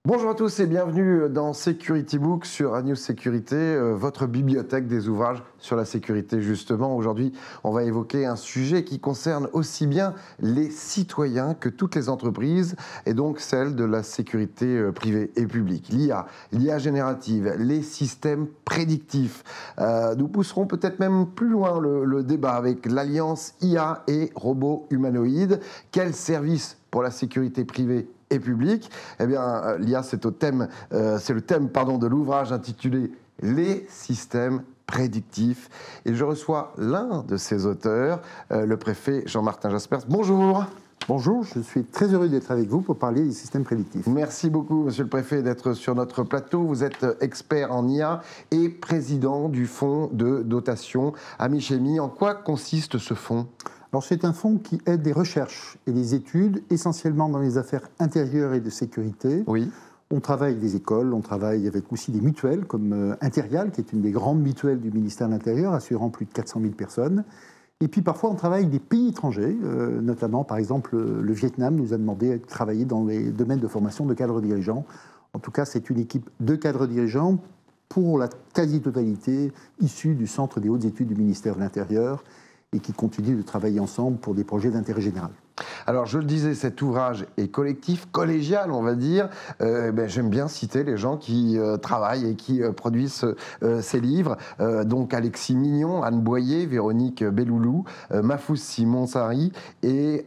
Bonjour à tous et bienvenue dans Security Book sur News Sécurité, votre bibliothèque des ouvrages sur la sécurité justement. Aujourd'hui, on va évoquer un sujet qui concerne aussi bien les citoyens que toutes les entreprises et donc celle de la sécurité privée et publique. L'IA générative, les systèmes prédictifs. Nous pousserons peut-être même plus loin le débat avec l'alliance IA et robots humanoïdes. Quels services pour la sécurité privée et public? Eh bien, l'IA, c'est le thème de l'ouvrage intitulé « Les systèmes prédictifs ». Et je reçois l'un de ses auteurs, le préfet Jean-Martin Jaspers. Bonjour. Bonjour, je suis très heureux d'être avec vous pour parler des systèmes prédictifs. Merci beaucoup, monsieur le préfet, d'être sur notre plateau. Vous êtes expert en IA et président du fonds de dotation Amichemi. En quoi consiste ce fonds ? Alors, c'est un fonds qui aide les recherches et les études, essentiellement dans les affaires intérieures et de sécurité. Oui. On travaille avec des écoles, on travaille avec aussi des mutuelles, comme Interial, qui est une des grandes mutuelles du ministère de l'Intérieur, assurant plus de 400 000 personnes. Et puis parfois, on travaille avec des pays étrangers, notamment, par exemple, le Vietnam nous a demandé de travailler dans les domaines de formation de cadres dirigeants. En tout cas, c'est une équipe de cadres dirigeants pour la quasi-totalité issue du Centre des hautes études du ministère de l'Intérieur, et qui continuent de travailler ensemble pour des projets d'intérêt général. Alors, je le disais, cet ouvrage est collectif, collégial, on va dire. J'aime bien citer les gens qui travaillent et qui produisent ces livres. Donc, Alexis Mignon, Anne Boyer, Véronique Belloulou, Mahfouz Simonsari et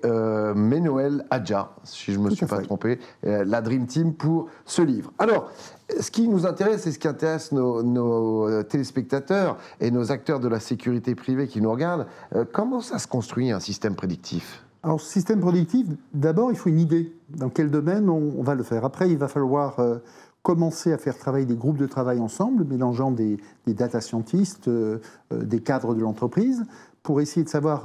Ménoël Adja, si je ne me suis pas trompé, la Dream Team pour ce livre. Alors, ce qui nous intéresse et ce qui intéresse nos téléspectateurs et nos acteurs de la sécurité privée qui nous regardent, comment ça se construit un système prédictif ? Alors, ce système prédictif, d'abord, il faut une idée. Dans quel domaine on va le faire. Après, il va falloir commencer à faire travailler des groupes de travail ensemble, mélangeant des data scientists, des cadres de l'entreprise, pour essayer de savoir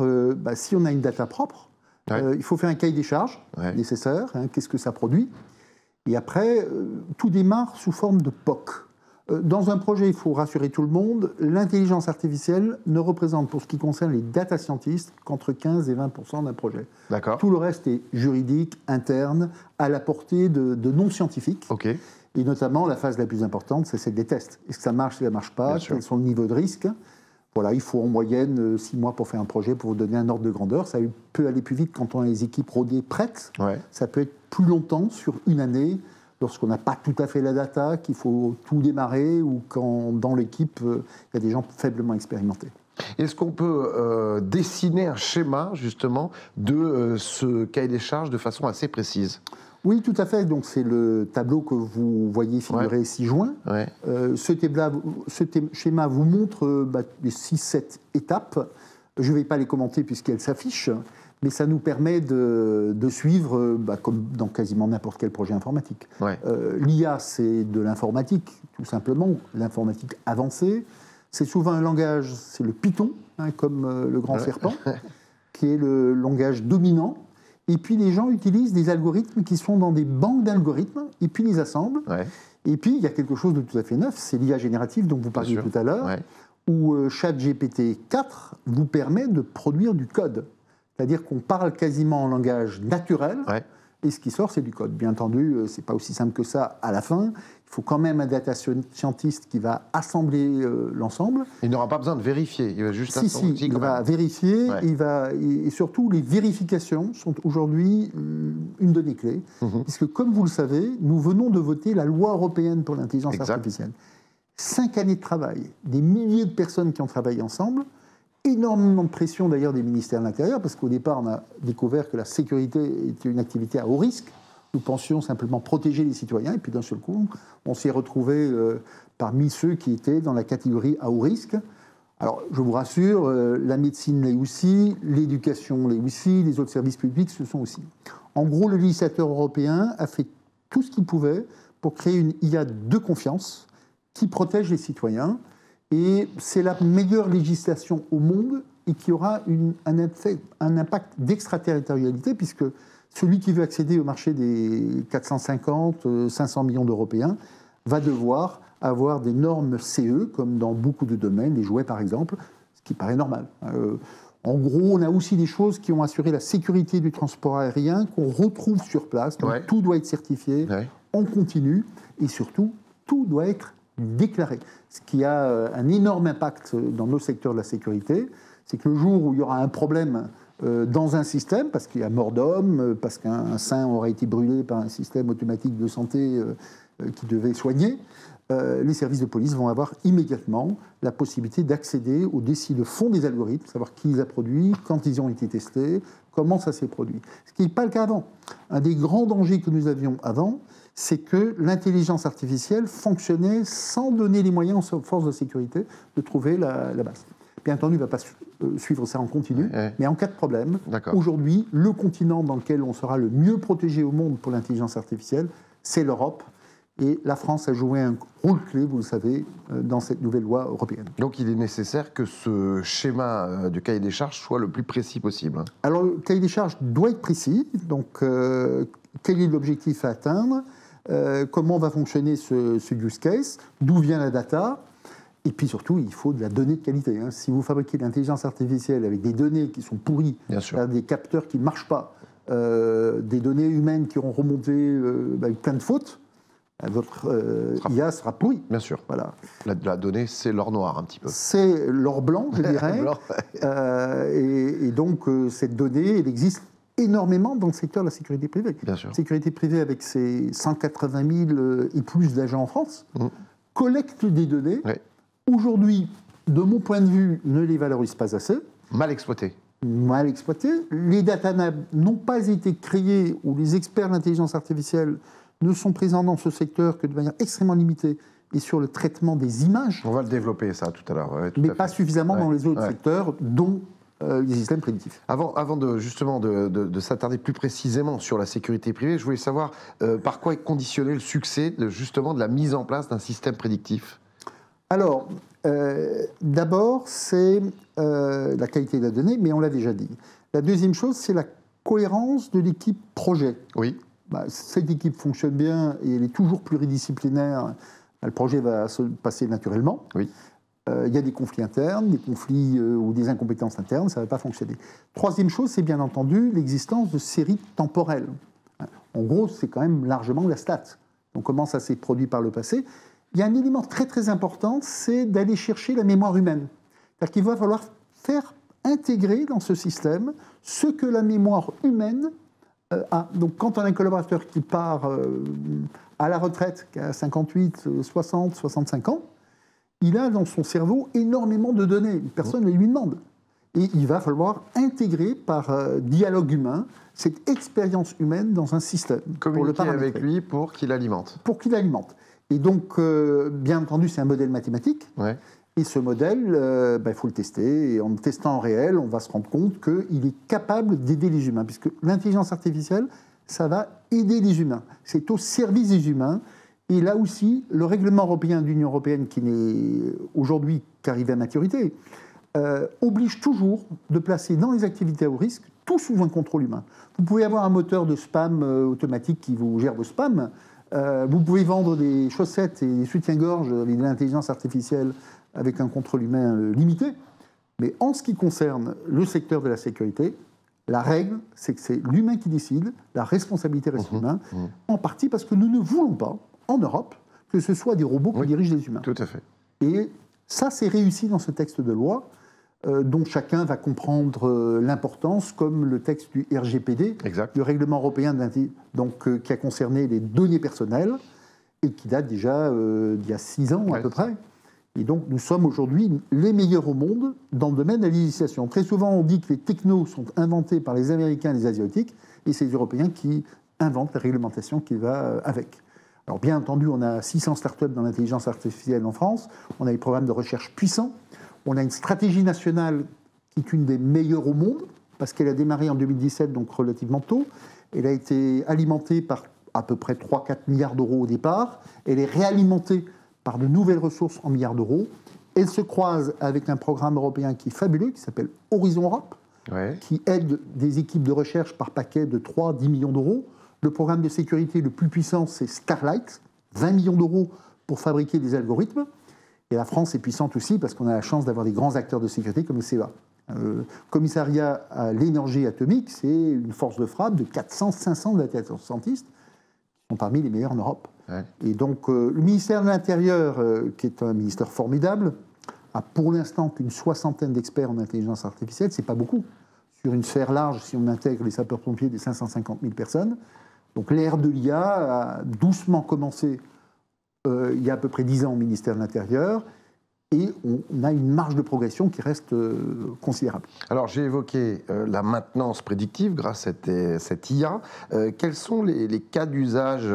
si on a une data propre. Il faut faire un cahier des charges nécessaire. Qu'est-ce que ça produit ? Et après, tout démarre sous forme de POC. Dans un projet, il faut rassurer tout le monde, l'intelligence artificielle ne représente, pour ce qui concerne les data scientists, qu'entre 15 et 20% d'un projet. D'accord. Tout le reste est juridique, interne, à la portée de non-scientifiques. Okay. Et notamment, la phase la plus importante, c'est celle des tests. Est-ce que ça marche, si ça ne marche pas ? Quels sont le niveau de risque ? Voilà, il faut en moyenne 6 mois pour faire un projet, pour vous donner un ordre de grandeur. Ça peut aller plus vite quand on a les équipes rodées prêtes. Ouais. Ça peut être plus longtemps, sur une année, lorsqu'on n'a pas tout à fait la data, qu'il faut tout démarrer, ou quand dans l'équipe, il y a des gens faiblement expérimentés. Est-ce qu'on peut dessiner un schéma, justement, de ce cahier des charges de façon assez précise ? Oui, tout à fait. Donc, c'est le tableau que vous voyez figurer 6 juin. Ouais. Ce schéma vous montre les 6-7 étapes. Je ne vais pas les commenter puisqu'elles s'affichent, mais ça nous permet de suivre, comme dans quasiment n'importe quel projet informatique. Ouais. L'IA, c'est de l'informatique, tout simplement, l'informatique avancée. C'est souvent un langage, c'est le Python, comme le grand serpent, qui est le langage dominant. Et puis les gens utilisent des algorithmes qui sont dans des banques d'algorithmes, et puis les assemblent. Ouais. Et puis il y a quelque chose de tout à fait neuf, c'est l'IA générative dont vous parliez tout à l'heure, où ChatGPT 4 vous permet de produire du code. C'est-à-dire qu'on parle quasiment en langage naturel, et ce qui sort, c'est du code. Bien entendu, ce n'est pas aussi simple que ça à la fin. Il faut quand même un data scientist qui va assembler l'ensemble. Il n'aura pas besoin de vérifier, il va juste assembler. Il va vérifier, et surtout, les vérifications sont aujourd'hui une donnée clé, puisque, comme vous le savez, nous venons de voter la loi européenne pour l'intelligence artificielle. 5 années de travail, des milliers de personnes qui ont travaillé ensemble, énormément de pression d'ailleurs des ministères de l'Intérieur, parce qu'au départ, on a découvert que la sécurité était une activité à haut risque. Nous pensions simplement protéger les citoyens, et puis d'un seul coup, on s'est retrouvé parmi ceux qui étaient dans la catégorie à haut risque. Alors, je vous rassure, la médecine l'est aussi, l'éducation l'est aussi, les autres services publics ce sont aussi. En gros, le législateur européen a fait tout ce qu'il pouvait pour créer une IA de confiance qui protège les citoyens. Et c'est la meilleure législation au monde et qui aura un impact d'extraterritorialité, puisque celui qui veut accéder au marché des 450, 500 millions d'Européens va devoir avoir des normes CE, comme dans beaucoup de domaines, les jouets par exemple, ce qui paraît normal. En gros, on a aussi des choses qui ont assuré la sécurité du transport aérien qu'on retrouve sur place, donc tout doit être certifié. en continu, et surtout, tout doit être déclaré. Ce qui a un énorme impact dans nos secteurs de la sécurité, c'est que le jour où il y aura un problème dans un système, parce qu'il y a mort d'homme, parce qu'un sein aurait été brûlé par un système automatique de santé qui devait soigner, les services de police vont avoir immédiatement la possibilité d'accéder au décès de fond des algorithmes, savoir qui les a produits, quand ils ont été testés, comment ça s'est produit. Ce qui n'est pas le cas avant. Un des grands dangers que nous avions avant, c'est que l'intelligence artificielle fonctionnait sans donner les moyens aux forces de sécurité de trouver la base. Bien entendu, il ne va pas suivre ça en continu, mais en cas de problème, aujourd'hui, le continent dans lequel on sera le mieux protégé au monde pour l'intelligence artificielle, c'est l'Europe. Et la France a joué un rôle clé, vous le savez, dans cette nouvelle loi européenne. Donc il est nécessaire que ce schéma du cahier des charges soit le plus précis possible. Alors le cahier des charges doit être précis. Donc quel est l'objectif à atteindre, comment va fonctionner ce use case, d'où vient la data. Et puis surtout, il faut de la donnée de qualité. Si vous fabriquez de l'intelligence artificielle avec des données qui sont pourries, des capteurs qui ne marchent pas, des données humaines qui auront remonté avec plein de fautes, votre IA sera pourrie. Bien sûr. Voilà. La donnée, c'est l'or noir un petit peu. C'est l'or blanc, je dirais. Et donc, cette donnée, elle existe énormément dans le secteur de la sécurité privée. Bien sûr. La sécurité privée, avec ses 180 000 et plus d'agents en France, collecte des données. Aujourd'hui, de mon point de vue, ne les valorise pas assez. Mal exploité. Mal exploité. Les data n'ont pas été créés, ou les experts de l'intelligence artificielle ne sont présents dans ce secteur que de manière extrêmement limitée et sur le traitement des images. On va le développer, ça, tout à l'heure. Mais pas suffisamment dans les autres secteurs, dont les systèmes prédictifs. Avant justement de s'attarder plus précisément sur la sécurité privée, je voulais savoir par quoi est conditionné le succès justement de la mise en place d'un système prédictif. Alors, d'abord, c'est la qualité de la donnée, mais on l'a déjà dit. La deuxième chose, c'est la cohérence de l'équipe projet. Oui. Cette équipe fonctionne bien et elle est toujours pluridisciplinaire. Le projet va se passer naturellement. Oui. Il y a des conflits internes, des conflits ou des incompétences internes, ça ne va pas fonctionner. Troisième chose, c'est bien entendu l'existence de séries temporelles. En gros, c'est quand même largement la stat. Donc comment ça s'est produit par le passé. Il y a un élément très très important, c'est d'aller chercher la mémoire humaine. C'est-à-dire qu'il va falloir faire intégrer dans ce système ce que la mémoire humaine a. Donc quand on a un collaborateur qui part à la retraite, qui a 58, 60, 65 ans, il a dans son cerveau énormément de données. Personne ne lui demande. Et il va falloir intégrer par dialogue humain cette expérience humaine dans un système. Communiquer avec lui pour qu'il alimente. Pour qu'il alimente. Et donc, bien entendu, c'est un modèle mathématique. Ouais. Et ce modèle, il faut le tester. Et en le testant en réel, on va se rendre compte qu'il est capable d'aider les humains. Puisque l'intelligence artificielle, ça va aider les humains. C'est au service des humains. Et là aussi, le règlement européen de l'Union européenne, qui n'est aujourd'hui qu'arrivé à maturité, oblige toujours de placer dans les activités à haut risque tout sous un contrôle humain. Vous pouvez avoir un moteur de spam automatique qui vous gère vos spams. Vous pouvez vendre des chaussettes et des soutiens-gorge avec de l'intelligence artificielle avec un contrôle humain limité. Mais en ce qui concerne le secteur de la sécurité, la règle, c'est que c'est l'humain qui décide, la responsabilité reste humaine, en partie parce que nous ne voulons pas, en Europe, que ce soit des robots qui dirigent les humains. Tout à fait. Et ça, c'est réussi dans ce texte de loi, dont chacun va comprendre l'importance, comme le texte du RGPD, le règlement européen qui a concerné les données personnelles, et qui date déjà d'il y a 6 ans à peu près. Et donc, nous sommes aujourd'hui les meilleurs au monde dans le domaine de la législation. Très souvent, on dit que les technos sont inventés par les Américains et les Asiatiques, et c'est les Européens qui inventent la réglementation qui va avec. Alors, bien entendu, on a 600 startups dans l'intelligence artificielle en France, on a des programmes de recherche puissants, on a une stratégie nationale qui est une des meilleures au monde, parce qu'elle a démarré en 2017, donc relativement tôt. Elle a été alimentée par à peu près 3-4 milliards d'euros au départ. Elle est réalimentée par de nouvelles ressources en milliards d'euros. Elle se croise avec un programme européen qui est fabuleux, qui s'appelle Horizon Europe, qui aide des équipes de recherche par paquet de 3-10 millions d'euros. Le programme de sécurité le plus puissant, c'est Starlight, 20 millions d'euros pour fabriquer des algorithmes. Et la France est puissante aussi parce qu'on a la chance d'avoir des grands acteurs de sécurité comme le CEA. Le commissariat à l'énergie atomique, c'est une force de frappe de 400-500 data scientists qui sont parmi les meilleurs en Europe. Ouais. Et donc, le ministère de l'Intérieur, qui est un ministère formidable, a pour l'instant qu'une 60aine d'experts en intelligence artificielle. C'est pas beaucoup. Sur une sphère large, si on intègre les sapeurs-pompiers, des 550 000 personnes. Donc l'ère de l'IA a doucement commencé il y a à peu près 10 ans au ministère de l'Intérieur. Et on a une marge de progression qui reste considérable. Alors, j'ai évoqué la maintenance prédictive grâce à cette IA. Quels sont les cas d'usage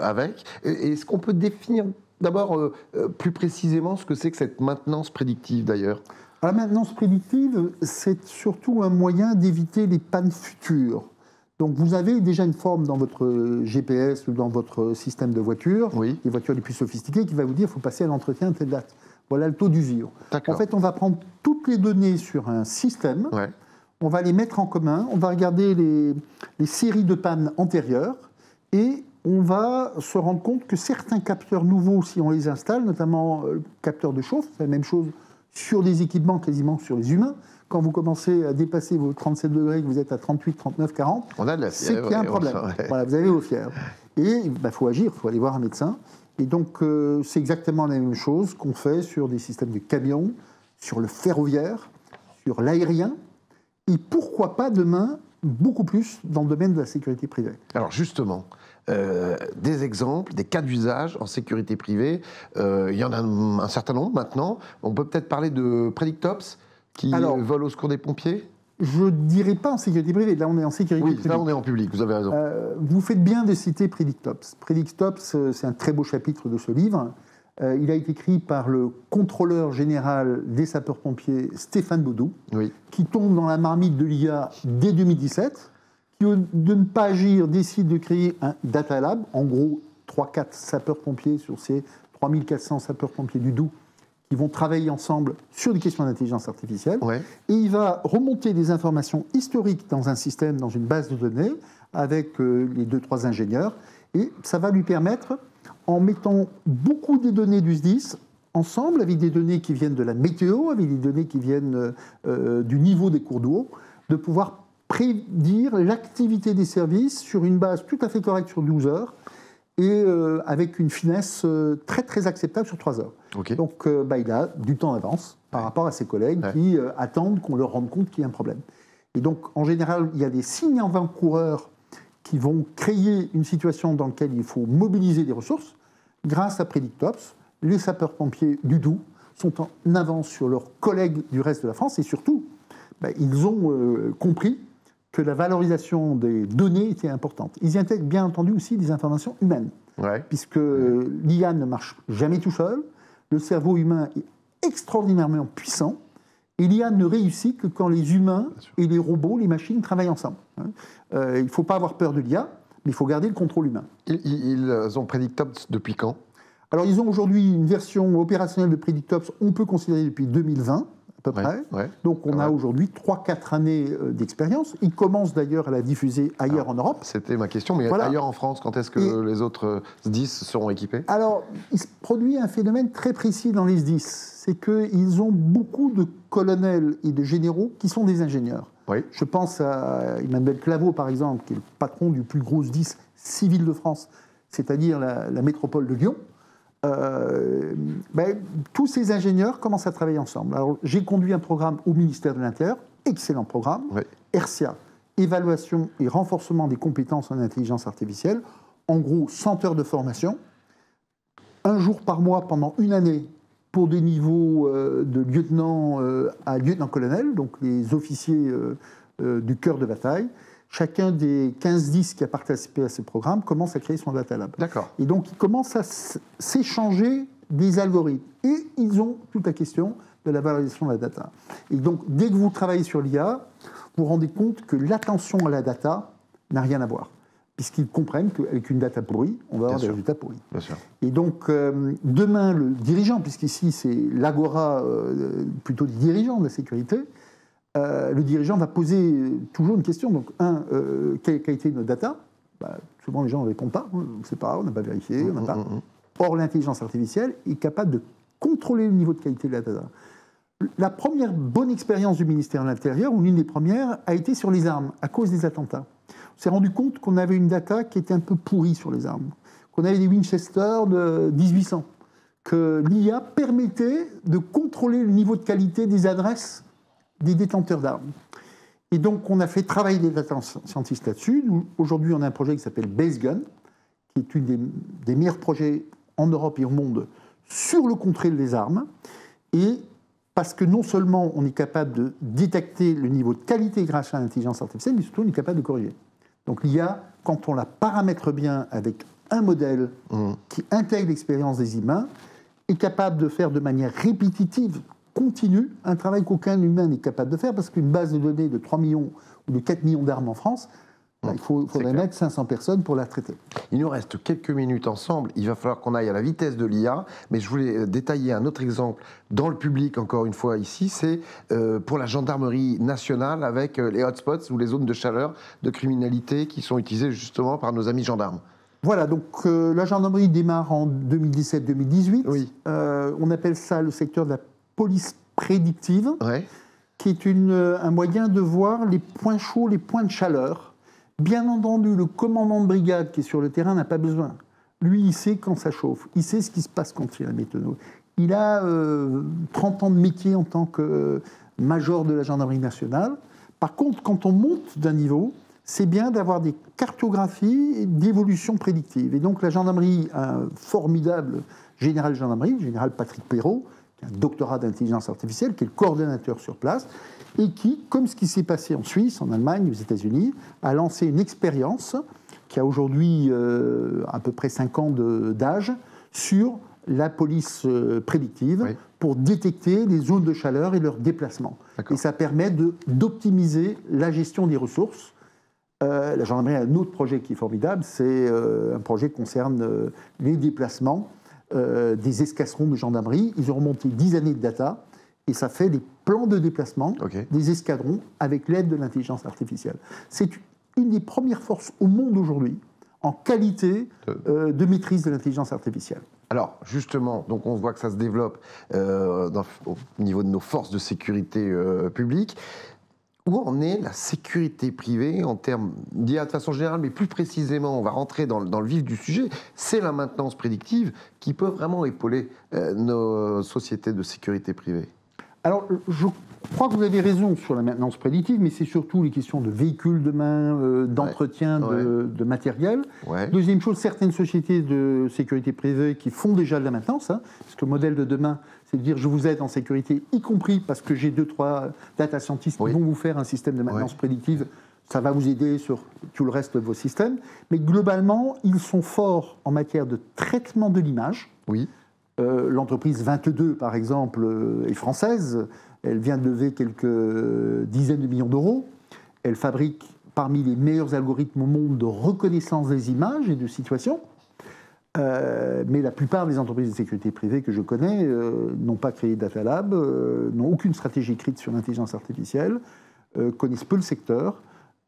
avec ? Est-ce qu'on peut définir d'abord plus précisément ce que c'est que cette maintenance prédictive d'ailleurs ? La maintenance prédictive, c'est surtout un moyen d'éviter les pannes futures. Donc vous avez déjà une forme dans votre GPS ou dans votre système de voiture, oui. les voitures les plus sophistiquées, qui va vous dire qu'il faut passer à l'entretien à telle date. Voilà le taux d'usure. En fait, on va prendre toutes les données sur un système, ouais. On va les mettre en commun, on va regarder les séries de pannes antérieures et on va se rendre compte que certains capteurs nouveaux, si on les installe, notamment le capteur de chauffe, c'est la même chose sur des équipements, quasiment sur les humains. Quand vous commencez à dépasser vos 37 degrés, que vous êtes à 38, 39, 40, on a de la fièvre, c'est qu'il y a un problème. Ouais. Voilà, vous avez vos fièvres. Et il faut agir, il faut aller voir un médecin. Et donc, c'est exactement la même chose qu'on fait sur des systèmes de camions, sur le ferroviaire, sur l'aérien, et pourquoi pas demain, beaucoup plus dans le domaine de la sécurité privée. Alors justement, des exemples, des cas d'usage en sécurité privée, il y en a un certain nombre maintenant. On peut peut-être parler de Predictops, qui vole au secours des pompiers ? Je ne dirais pas en sécurité privée, là on est en sécurité publique. Oui, là on est en public, vous avez raison. Vous faites bien de citer Predictops. Predictops, c'est un très beau chapitre de ce livre. Il a été écrit par le contrôleur général des sapeurs-pompiers, Stéphane Baudou, oui. qui tombe dans la marmite de l'IA dès 2017, qui, de ne pas agir, décide de créer un data lab, en gros 3-4 sapeurs-pompiers sur ces 3400 sapeurs-pompiers du Doubs, qui vont travailler ensemble sur des questions d'intelligence artificielle. Ouais. Et il va remonter des informations historiques dans un système, dans une base de données, avec les 2-3 ingénieurs. Et ça va lui permettre, en mettant beaucoup des données du SDIS ensemble, avec des données qui viennent de la météo, avec des données qui viennent du niveau des cours d'eau, de pouvoir prédire l'activité des services sur une base tout à fait correcte sur 12 heures, et avec une finesse très très acceptable sur 3 heures. Okay. Donc il a du temps d'avance par rapport à ses collègues qui attendent qu'on leur rende compte qu'il y a un problème. Et donc en général, il y a des signes avant-coureurs qui vont créer une situation dans laquelle il faut mobiliser des ressources. Grâce à Predictops, les sapeurs-pompiers du Doubs sont en avance sur leurs collègues du reste de la France et surtout, ils ont compris que la valorisation des données était importante. Ils y intègrent bien entendu aussi des informations humaines, puisque l'IA ne marche jamais tout seul, le cerveau humain est extraordinairement puissant, et l'IA ne réussit que quand les humains et les robots, les machines, travaillent ensemble. Il ne faut pas avoir peur de l'IA, mais il faut garder le contrôle humain. Ils ont Predictops depuis quand ? Alors ils ont aujourd'hui une version opérationnelle de Predictops, on peut considérer depuis 2020, à peu près. Donc on a aujourd'hui 3-4 années d'expérience. Ils commencent d'ailleurs à la diffuser ailleurs en Europe. C'était ma question, mais ailleurs en France, quand est-ce que les autres SDIS seront équipés ? Alors, il se produit un phénomène très précis dans les SDIS, c'est qu'ils ont beaucoup de colonels et de généraux qui sont des ingénieurs. Je pense à Emmanuel Claveau, par exemple, qui est le patron du plus gros SDIS civil de France, c'est-à-dire la métropole de Lyon. Tous ces ingénieurs commencent à travailler ensemble. Alors, j'ai conduit un programme au ministère de l'Intérieur, excellent programme, RCA, évaluation et renforcement des compétences en intelligence artificielle, en gros 100 heures de formation, 1 jour par mois pendant 1 année pour des niveaux de lieutenant à lieutenant-colonel, donc les officiers du cœur de bataille. Chacun des 15-10 qui a participé à ce programme commence à créer son data lab. D'accord. Et donc, ils commencent à s'échanger des algorithmes. Et ils ont toute la question de la valorisation de la data. Et donc, dès que vous travaillez sur l'IA, vous vous rendez compte que l'attention à la data n'a rien à voir. Puisqu'ils comprennent qu'avec une data pourrie, on va avoir des résultats pourris. Bien sûr. Et donc, demain, le dirigeant, puisqu'ici c'est l'agora plutôt des dirigeants de la sécurité, le dirigeant va poser toujours une question. Donc, quelle qualité de notre data ? Souvent, les gens ne répondent pas. On ne sait pas, on n'a pas vérifié, on n'a pas. Or, l'intelligence artificielle est capable de contrôler le niveau de qualité de la data. La première bonne expérience du ministère de l'Intérieur, ou l'une des premières, a été sur les armes, à cause des attentats. On s'est rendu compte qu'on avait une data qui était un peu pourrie sur les armes, qu'on avait des Winchester de 1800, que l'IA permettait de contrôler le niveau de qualité des adresses des détenteurs d'armes. Et donc, on a fait travailler des data scientists là-dessus. Aujourd'hui, on a un projet qui s'appelle BaseGun, qui est une des meilleurs projets en Europe et au monde sur le contrôle des armes. Et parce que non seulement on est capable de détecter le niveau de qualité grâce à l'intelligence artificielle, mais surtout on est capable de corriger. Donc l'IA, quand on la paramètre bien avec un modèle qui intègre l'expérience des humains, est capable de faire de manière répétitive, continue, un travail qu'aucun humain n'est capable de faire, parce qu'une base de données de 3 millions ou de 4 millions d'armes en France, il faudrait mettre 500 personnes pour la traiter. Il nous reste quelques minutes ensemble. Il va falloir qu'on aille à la vitesse de l'IA. Mais je voulais détailler un autre exemple dans le public, encore une fois ici. C'est pour la gendarmerie nationale avec les hotspots ou les zones de chaleur de criminalité qui sont utilisées justement par nos amis gendarmes. Voilà, donc la gendarmerie démarre en 2017-2018. Oui. On appelle ça le secteur de la police prédictive, Ouais. qui est un moyen de voir les points chauds, les points de chaleur. Bien entendu, le commandant de brigade qui est sur le terrain n'a pas besoin. Lui, il sait quand ça chauffe. Il sait ce qui se passe quand il y a un méthodo. Il a 30 ans de métier en tant que major de la gendarmerie nationale. Par contre, quand on monte d'un niveau, c'est bien d'avoir des cartographies d'évolution prédictive. Et donc, la gendarmerie a un formidable général de gendarmerie, le général Patrick Perrault, qui a un doctorat d'intelligence artificielle, qui est le coordonnateur sur place, et qui, comme ce qui s'est passé en Suisse, en Allemagne, aux États-Unis, a lancé une expérience qui a aujourd'hui à peu près 5 ans d'âge sur la police prédictive, oui, pour détecter les zones de chaleur et leur déplacement. Et ça permet d'optimiser la gestion des ressources. La gendarmerie a un autre projet qui est formidable, c'est un projet qui concerne les déplacements des escadrons de gendarmerie. Ils ont remonté 10 années de data, et ça fait des plans de déplacement des escadrons avec l'aide de l'intelligence artificielle. C'est une des premières forces au monde aujourd'hui en qualité de maîtrise de l'intelligence artificielle. Alors, justement, donc on voit que ça se développe au niveau de nos forces de sécurité publique. Où en est la sécurité privée en termes d'IA de façon générale, mais plus précisément, on va rentrer dans le vif du sujet, c'est la maintenance prédictive qui peut vraiment épauler nos sociétés de sécurité privée. Alors, je crois que vous avez raison sur la maintenance prédictive, mais c'est surtout les questions de véhicules demain, d'entretien de matériel. Ouais. Deuxième chose, certaines sociétés de sécurité privée qui font déjà de la maintenance, parce que le modèle de demain, c'est de dire je vous aide en sécurité, y compris parce que j'ai 2-3 data scientists qui vont vous faire un système de maintenance prédictive, ça va vous aider sur tout le reste de vos systèmes. Mais globalement, ils sont forts en matière de traitement de l'image. Oui. L'entreprise 22, par exemple, est française. Elle vient de lever quelques dizaines de millions d'euros. Elle fabrique parmi les meilleurs algorithmes au monde de reconnaissance des images et de situations. Mais la plupart des entreprises de sécurité privée que je connais n'ont pas créé Data Lab, n'ont aucune stratégie écrite sur l'intelligence artificielle, connaissent peu le secteur,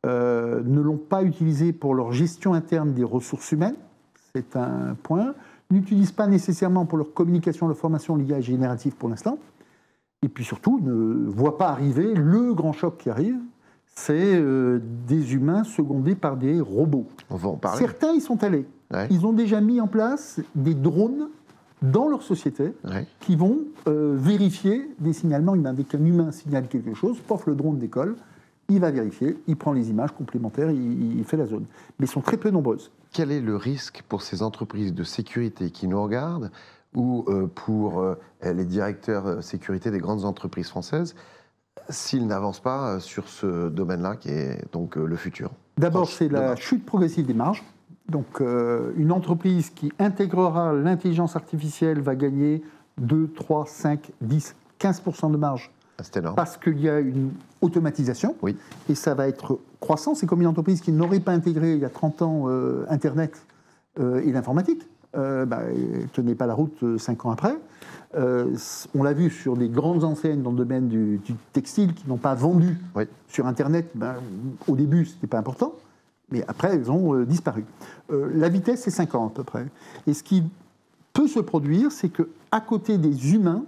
ne l'ont pas utilisé pour leur gestion interne des ressources humaines, c'est un point, n'utilisent pas nécessairement pour leur communication, leur formation l'IA générative pour l'instant, et puis surtout ne voient pas arriver le grand choc qui arrive, c'est des humains secondés par des robots. On va en parler. Certains y sont allés. Ouais. Ils ont déjà mis en place des drones dans leur société qui vont vérifier des signalements humains. Dès qu'un humain signale quelque chose, pof, le drone décolle, il va vérifier, il prend les images complémentaires, il fait la zone. Mais ils sont très peu nombreuses. Quel est le risque pour ces entreprises de sécurité qui nous regardent ou pour les directeurs sécurité des grandes entreprises françaises s'ils n'avancent pas sur ce domaine-là qui est donc le futur? D'abord, c'est la chute progressive des marges. Donc, une entreprise qui intégrera l'intelligence artificielle va gagner 2, 3, 5, 10, 15% de marge. C'est énorme. Parce qu'il y a une automatisation. Oui. Et ça va être croissant. C'est comme une entreprise qui n'aurait pas intégré il y a 30 ans Internet et l'informatique. Elle tenait pas la route 5 ans après. On l'a vu sur des grandes enseignes dans le domaine du textile qui n'ont pas vendu sur Internet. Au début, ce n'était pas important. Mais après, elles ont disparu. La vitesse, c'est 5 ans à peu près. Et ce qui peut se produire, c'est qu'à côté des humains,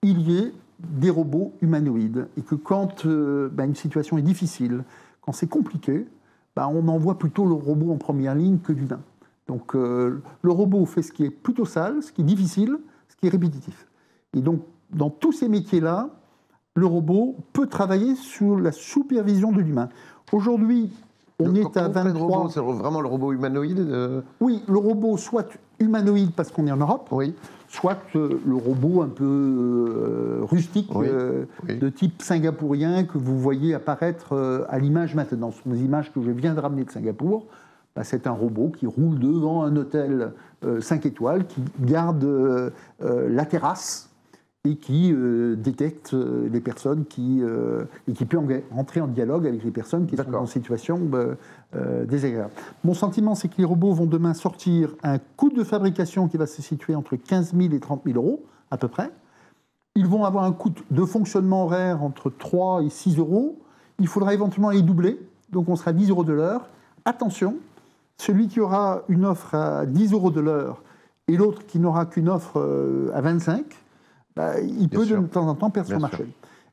il y ait des robots humanoïdes. Et que quand une situation est difficile, quand c'est compliqué, on envoie plutôt le robot en première ligne que l'humain. Donc le robot fait ce qui est plutôt sale, ce qui est difficile, ce qui est répétitif. Et donc dans tous ces métiers-là, le robot peut travailler sous la supervision de l'humain. Aujourd'hui, on est à 23... C'est vraiment le robot humanoïde Oui, le robot soit humanoïde parce qu'on est en Europe, oui. soit le robot un peu rustique, oui. Oui. de type singapourien que vous voyez apparaître à l'image maintenant. Ce sont des images que je viens de ramener de Singapour. Ben, c'est un robot qui roule devant un hôtel 5 étoiles, qui garde la terrasse et qui détecte les personnes et qui peut entrer en dialogue avec les personnes qui sont en situation désagréable. Mon sentiment, c'est que les robots vont demain sortir un coût de fabrication qui va se situer entre 15 000 et 30 000 euros, à peu près. Ils vont avoir un coût de fonctionnement horaire entre 3 et 6 euros. Il faudra éventuellement les doubler, donc on sera à 10 euros de l'heure. Attention, celui qui aura une offre à 10 euros de l'heure et l'autre qui n'aura qu'une offre à 25, il peut de temps en temps perdre son marché.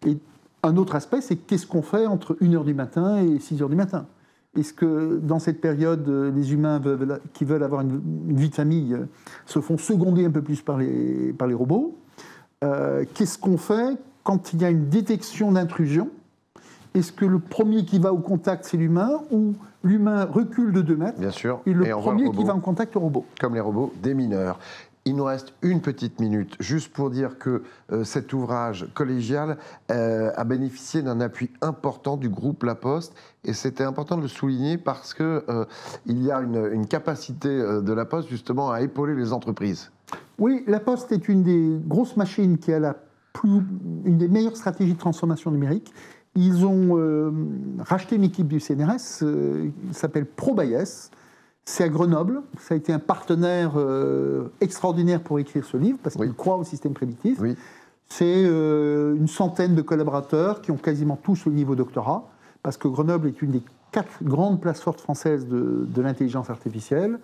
Et un autre aspect, c'est qu'est-ce qu'on fait entre 1h du matin et 6h du matin? Est-ce que dans cette période, les humains qui veulent avoir une vie de famille se font seconder un peu plus par les robots? Qu'est-ce qu'on fait quand il y a une détection d'intrusion? Est-ce que le premier qui va au contact, c'est l'humain, ou l'humain recule de 2 mètres? Bien sûr. Et le premier qui va en contact, le robot. Comme les robots des mineurs. Il nous reste une petite minute, juste pour dire que cet ouvrage collégial a bénéficié d'un appui important du groupe La Poste, et c'était important de le souligner parce qu'il y a une capacité de La Poste justement à épauler les entreprises. Oui, La Poste est une des grosses machines qui a une des meilleures stratégies de transformation numérique. Ils ont racheté une équipe du CNRS qui s'appelle ProBayes. C'est à Grenoble. Ça a été un partenaire extraordinaire pour écrire ce livre, parce qu'il croit au système prédictif. Oui. C'est une centaine de collaborateurs qui ont quasiment tous le niveau doctorat, parce que Grenoble est une des 4 grandes places fortes françaises de l'intelligence artificielle.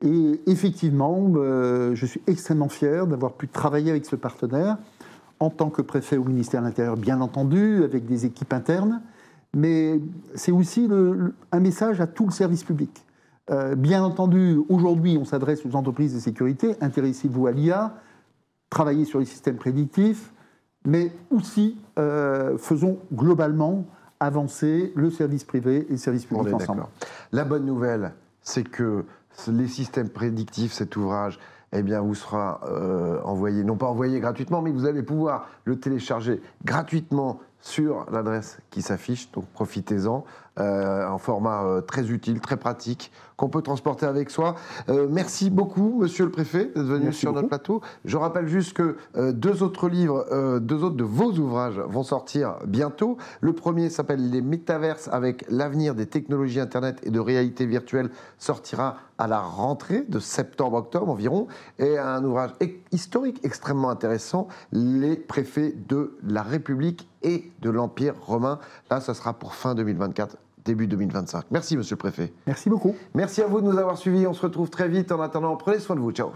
Et effectivement, je suis extrêmement fier d'avoir pu travailler avec ce partenaire, en tant que préfet au ministère de l'Intérieur, bien entendu, avec des équipes internes. Mais c'est aussi un message à tout le service public. Bien entendu, aujourd'hui, on s'adresse aux entreprises de sécurité. Intéressez-vous à l'IA, travaillez sur les systèmes prédictifs, mais aussi faisons globalement avancer le service privé et le service public ensemble. La bonne nouvelle, c'est que les systèmes prédictifs, cet ouvrage, eh bien, vous sera envoyé, non pas envoyé gratuitement, mais vous allez pouvoir le télécharger gratuitement sur l'adresse qui s'affiche, donc profitez-en, en format très utile, très pratique, qu'on peut transporter avec soi. Merci beaucoup, monsieur le préfet, d'être venu sur notre plateau. Je rappelle juste que 2 autres livres, 2 autres de vos ouvrages vont sortir bientôt. Le premier s'appelle Les Métaverses avec l'avenir des technologies Internet et de réalité virtuelle, sortira à la rentrée de septembre-octobre environ, et un ouvrage historique extrêmement intéressant, Les préfets de la République et de l'Empire romain. Là, ça sera pour fin 2024, début 2025. Merci, monsieur le préfet. Merci beaucoup. Merci à vous de nous avoir suivis. On se retrouve très vite. En attendant, prenez soin de vous. Ciao.